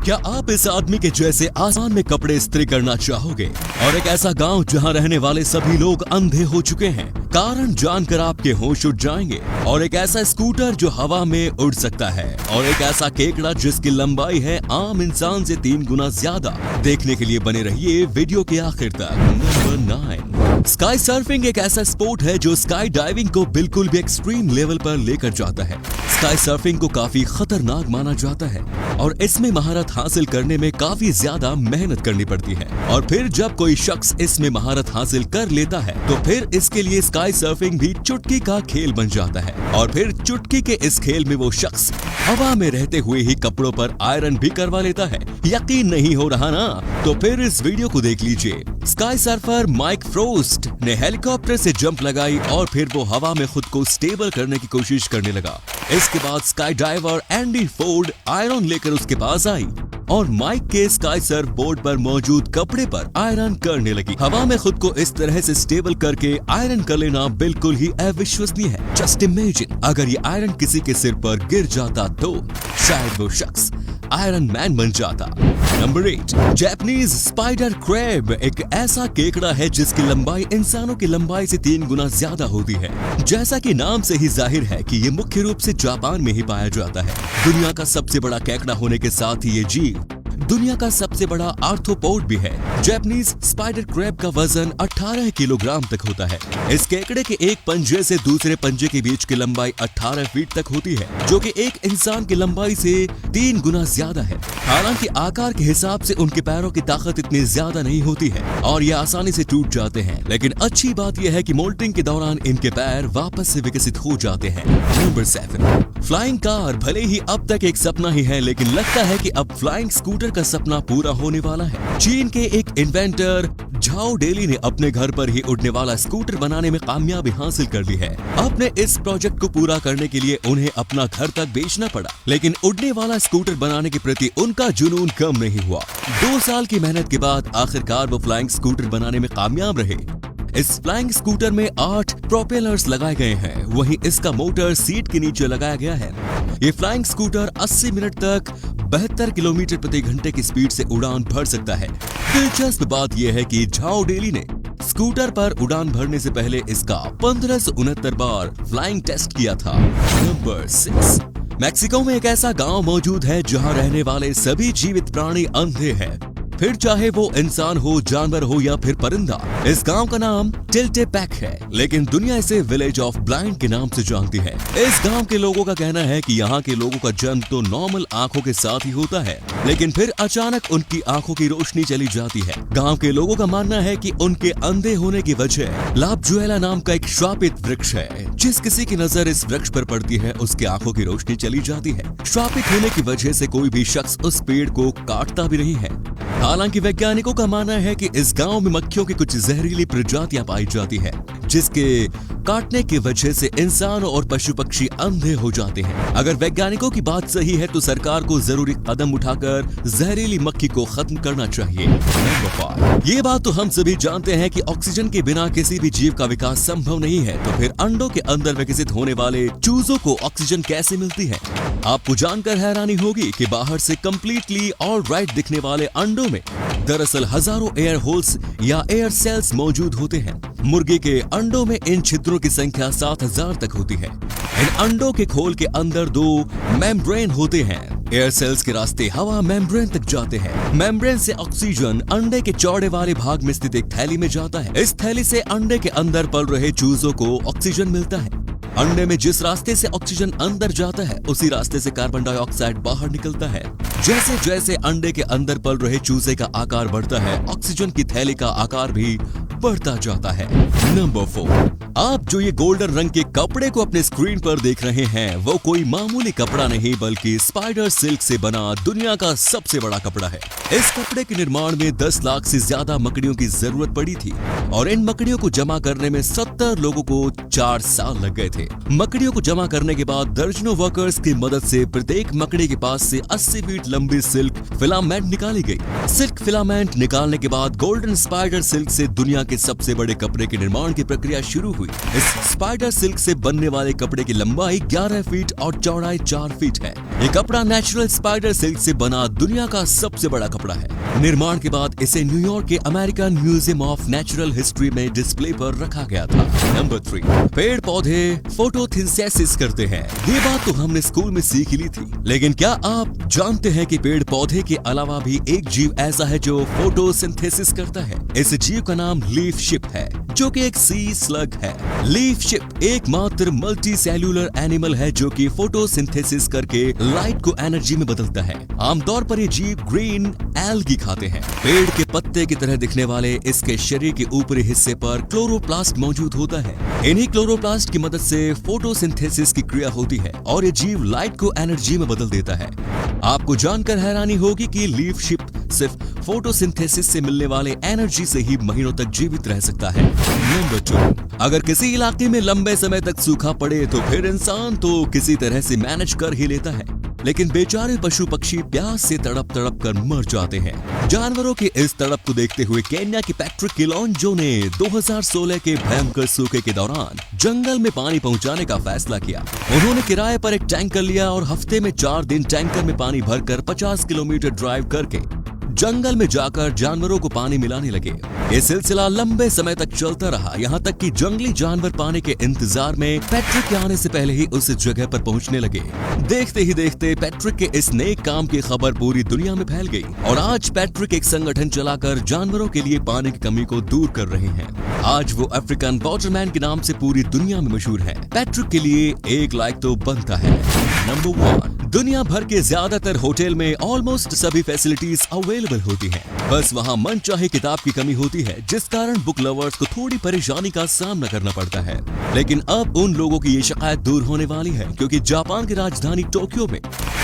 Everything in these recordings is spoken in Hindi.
क्या आप इस आदमी के जैसे आसान में कपड़े इस्त्री करना चाहोगे? और एक ऐसा गांव जहां रहने वाले सभी लोग अंधे हो चुके हैं, कारण जानकर आपके होश उड़ जाएंगे। और एक ऐसा स्कूटर जो हवा में उड़ सकता है, और एक ऐसा केकड़ा जिसकी लंबाई है आम इंसान से 3 गुना ज्यादा। देखने के लिए बने रहिए वीडियो के आखिर तक। नंबर 9, स्काई सर्फिंग एक ऐसा स्पोर्ट है जो स्काई डाइविंग को बिल्कुल भी एक्सट्रीम लेवल पर लेकर जाता है। स्काई सर्फिंग को काफी खतरनाक माना जाता है और इसमें महारत हासिल करने में काफी ज्यादा मेहनत करनी पड़ती है। और फिर जब कोई शख्स इसमें महारत हासिल कर लेता है तो फिर इसके लिए स्काई सर्फिंग भी चुटकी का खेल बन जाता है। और फिर चुटकी के इस खेल में वो शख्स हवा में रहते हुए ही कपड़ों पर आयरन भी करवा लेता है। यकीन नहीं हो रहा ना? तो फिर इस वीडियो को देख लीजिए। स्काई सर्फर माइक फ्रोस्ट ने हेलीकॉप्टर से जंप लगाई और फिर वो हवा में खुद को स्टेबल करने की कोशिश करने लगा। इसके बाद sky diver Andy Ford iron लेकर उसके पास आई और माइक के स्काई सर्फ बोर्ड पर मौजूद कपड़े पर आयरन करने लगी। हवा में खुद को इस तरह से स्टेबल करके आयरन कर लेना बिल्कुल ही अविश्वसनीय है। जस्ट इमेजिन, अगर ये आयरन किसी के सिर पर गिर जाता तो शायद वो शख्स आयरन मैन बन जाता। नंबर 8, जापानीज स्पाइडर क्रैब एक ऐसा केकड़ा है जिसकी लंबाई इंसानों की लंबाई से 3 गुना ज्यादा होती है। जैसा कि नाम से ही जाहिर है कि ये मुख्य रूप से जापान में ही पाया जाता है। दुनिया का सबसे बड़ा केकड़ा होने के साथ ही ये जीव दुनिया का सबसे बड़ा आर्थ्रोपोड भी है। जापानीज स्पाइडर क्रैब का वजन 18 किलोग्राम तक होता है। इस केकड़े के एक पंजे से दूसरे पंजे के बीच की लंबाई 18 फीट तक होती है, जो कि एक इंसान की लंबाई से 3 गुना ज्यादा है। हालांकि आकार के हिसाब से उनके पैरों की ताकत इतनी ज्यादा नहीं होती है और ये आसानी से टूट जाते हैं। लेकिन अच्छी बात यह है कि मोल्टिंग के दौरान इनके पैर वापस से विकसित हो जाते हैं। नंबर 7, फ्लाइंग कार भले ही अब तक एक सपना ही है, लेकिन लगता है कि अब फ्लाइंग स्कूटर का सपना पूरा होने वाला है। चीन के एक इन्वेंटर झाओ डेली ने अपने घर पर ही उड़ने वाला स्कूटर बनाने में कामयाबी हासिल कर ली है। अपने इस प्रोजेक्ट को पूरा करने के लिए उन्हें अपना घर तक बेचना पड़ा, लेकिन उड़ने वाला स्कूटर बनाने के प्रति उनका जुनून कम नहीं हुआ। 2 साल की मेहनत के बाद आखिरकार वो फ्लाइंग स्कूटर बनाने में कामयाब रहे। इस फ्लाइंग स्कूटर में 8 प्रोपेलर्स लगाए गए हैं, वहीं इसका मोटर सीट के नीचे लगाया गया है। ये फ्लाइंग स्कूटर 80 मिनट तक 72 किलोमीटर प्रति घंटे की स्पीड से उड़ान भर सकता है। दिलचस्प बात यह है कि झाओ डेली ने स्कूटर पर उड़ान भरने से पहले इसका 1569 बार फ्लाइंग टेस्ट किया था। नंबर 6, मैक्सिको में एक ऐसा गांव मौजूद है जहां रहने वाले सभी जीवित प्राणी अंधे हैं, फिर चाहे वो इंसान हो, जानवर हो या फिर परिंदा। इस गांव का नाम टिल्टेपैक है, लेकिन दुनिया इसे विलेज ऑफ ब्लाइंड के नाम से जानती है। इस गांव के लोगों का कहना है कि यहाँ के लोगों का जन्म तो नॉर्मल आंखों के साथ ही होता है, लेकिन फिर अचानक उनकी आंखों की रोशनी चली जाती है। गांव के लोगों का मानना है कि उनके अंधे होने की वजह लापजुएला नाम का एक श्रापित वृक्ष है। जिस किसी की नजर इस वृक्ष पर पड़ती है उसकी आंखों की रोशनी चली जाती है। श्रापित होने की वजह से कोई भी शख्स उस पेड़ को काटता भी नहीं है। हालांकि वैज्ञानिकों का मानना है कि इस गांव में मक्खियों की कुछ जहरीली प्रजातियां पाई जाती है, जिसके काटने की वजह से इंसान और पशु पक्षी अंधे हो जाते हैं। अगर वैज्ञानिकों की बात सही है तो सरकार को जरूरी कदम उठाकर जहरीली मक्खी को खत्म करना चाहिए। नंबर 5, ये बात तो हम सभी जानते हैं कि ऑक्सीजन के बिना किसी भी जीव का विकास संभव नहीं है, तो फिर अंडों के अंदर विकसित होने वाले चूजों को ऑक्सीजन कैसे मिलती है? आपको जानकर हैरानी होगी कि बाहर से कंप्लीटली ऑलराइट दिखने वाले अंडों में दरअसल हजारों एयर होल्स या एयर सेल्स मौजूद होते हैं। मुर्गी के अंडों में इन छिद्रों की संख्या 7000 तक होती है। इन अंडों के खोल के अंदर 2 मेम्ब्रेन होते हैं। एयर सेल्स के रास्ते हवा मेम्ब्रेन तक जाते हैं। मेम्ब्रेन से ऑक्सीजन अंडे के चौड़े वाले भाग में स्थित एक थैली में जाता है। इस थैली से अंडे के अंदर पल रहे चूजों को ऑक्सीजन मिलता है। अंडे में जिस रास्ते से ऑक्सीजन अंदर जाता है उसी रास्ते से कार्बन डाइऑक्साइड बाहर निकलता है। जैसे जैसे अंडे के अंदर पल रहे चूजे का आकार बढ़ता है, ऑक्सीजन की थैली का आकार भी बढ़ता जाता है। नंबर 4, आप जो ये गोल्डन रंग के कपड़े को अपने स्क्रीन पर देख रहे हैं वो कोई मामूली कपड़ा नहीं बल्कि स्पाइडर सिल्क से बना दुनिया का सबसे बड़ा कपड़ा है। इस कपड़े के निर्माण में 10 लाख से ज्यादा मकड़ियों की जरूरत पड़ी थी और इन मकड़ियों को जमा करने में 70 लोगों को 4 साल लग गए थे। मकड़ियों को जमा करने के बाद दर्जनों वर्कर्स की मदद से प्रत्येक मकड़ी के पास से 80 फीट लंबी सिल्क फिलामेंट निकाली गई। सिल्क फिलामेंट निकालने के बाद गोल्डन स्पाइडर सिल्क से दुनिया के सबसे बड़े कपड़े के निर्माण की प्रक्रिया शुरू हुई। इस स्पाइडर सिल्क से बनने वाले कपड़े की लंबाई 11 फीट और चौड़ाई 4 फीट है। ये कपड़ा नेचुरल स्पाइडर सिल्क से बना दुनिया का सबसे बड़ा कपड़ा है। निर्माण के बाद इसे न्यूयॉर्क के American museum of natural history में डिस्प्ले पर रखा गया था। नंबर 3, पेड़ पौधे फोटोसिंथेसिस करते हैं। ये बात तो हमने स्कूल में सीख ली थी, लेकिन क्या आप जानते हैं कि पेड़ पौधे के अलावा भी एक जीव ऐसा है जो फोटोसिंथेसिस करता है? इस जीव का नाम लीफ शिप है, जो कि एक सी स्लग है। लीफ शिप एकमात्र मल्टी सेल्यूलर एनिमल है जो कि फोटोसिंथेसिस करके लाइट को एनर्जी में बदलता है। आमतौर पर ये जीव ग्रीन एल्गी खाते हैं। पेड़ के पत्ते की तरह दिखने वाले इसके शरीर के ऊपरी हिस्से पर क्लोरोप्लास्ट मौजूद होता है। इन्हीं क्लोरोप्लास्ट की मदद से फोटोसिंथेसिस की क्रिया होती है और ये जीव लाइट को एनर्जी में बदल देता है। आपको जानकर हैरानी होगी कि लीफ शिप सिर्फ फोटोसिंथेसिस से मिलने वाले एनर्जी से ही महीनों तक जीवित रह सकता है। नंबर 2, अगर किसी इलाके में लंबे समय तक सूखा पड़े तो फिर इंसान तो किसी तरह से मैनेज कर ही लेता है, लेकिन बेचारे पशु पक्षी प्यास से तड़प तड़प कर मर जाते हैं। जानवरों के इस तड़प को देखते हुए केन्या की पैट्रिक किलोंजो ने 2016 के भयंकर सूखे के दौरान जंगल में पानी पहुंचाने का फैसला किया। उन्होंने किराए पर एक टैंकर लिया और हफ्ते में 4 दिन टैंकर में पानी भरकर 50 किलोमीटर ड्राइव करके जंगल में जाकर जानवरों को पानी मिलाने लगे। ये सिलसिला लंबे समय तक चलता रहा, यहाँ तक कि जंगली जानवर पानी के इंतजार में पैट्रिक के आने से पहले ही उस जगह पर पहुँचने लगे। देखते ही देखते पैट्रिक के इस नेक काम की खबर पूरी दुनिया में फैल गई और आज पैट्रिक एक संगठन चलाकर जानवरों के लिए पानी की कमी को दूर कर रहे हैं। आज वो अफ्रीकन वाटरमैन के नाम से पूरी दुनिया में मशहूर है। पैट्रिक के लिए एक लाइक तो बनता है। नंबर 1, दुनिया भर के ज्यादातर होटल में ऑलमोस्ट सभी फैसिलिटीज अवेलेबल होती हैं। बस वहाँ मनचाहे किताब की कमी होती है, जिस कारण बुक लवर्स को थोड़ी परेशानी का सामना करना पड़ता है। लेकिन अब उन लोगों की ये शिकायत दूर होने वाली है, क्योंकि जापान की राजधानी टोक्यो में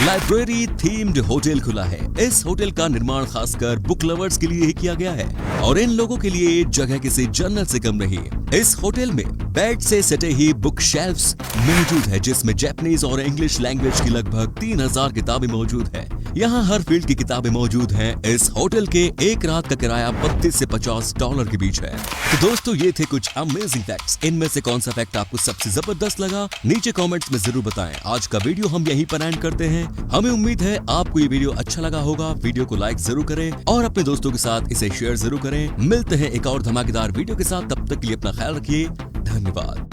लाइब्रेरी थीम्ड होटल खुला है। इस होटल का निर्माण खासकर बुक लवर्स के लिए ही किया गया है और इन लोगों के लिए जगह किसी जन्नत से कम नहीं। इस होटल में बेड से सटे ही बुक शेल्फ्स मौजूद है, जिसमें जापानीज और इंग्लिश लैंग्वेज की लगभग 3000 किताबें मौजूद है। यहाँ हर फील्ड की किताबें मौजूद हैं। इस होटल के एक रात का किराया $32 से $50 के बीच है। तो दोस्तों, ये थे कुछ अमेजिंग फैक्ट्स। इनमें से कौन सा फैक्ट आपको सबसे जबरदस्त लगा, नीचे कमेंट्स में जरूर बताएं। आज का वीडियो हम यहीं पर एंड करते हैं। हमें उम्मीद है आपको ये वीडियो अच्छा लगा होगा। वीडियो को लाइक जरूर करें और अपने दोस्तों के साथ इसे शेयर जरूर करें। मिलते हैं एक और धमाकेदार वीडियो के साथ, तब तक के लिए अपना ख्याल रखिए। धन्यवाद।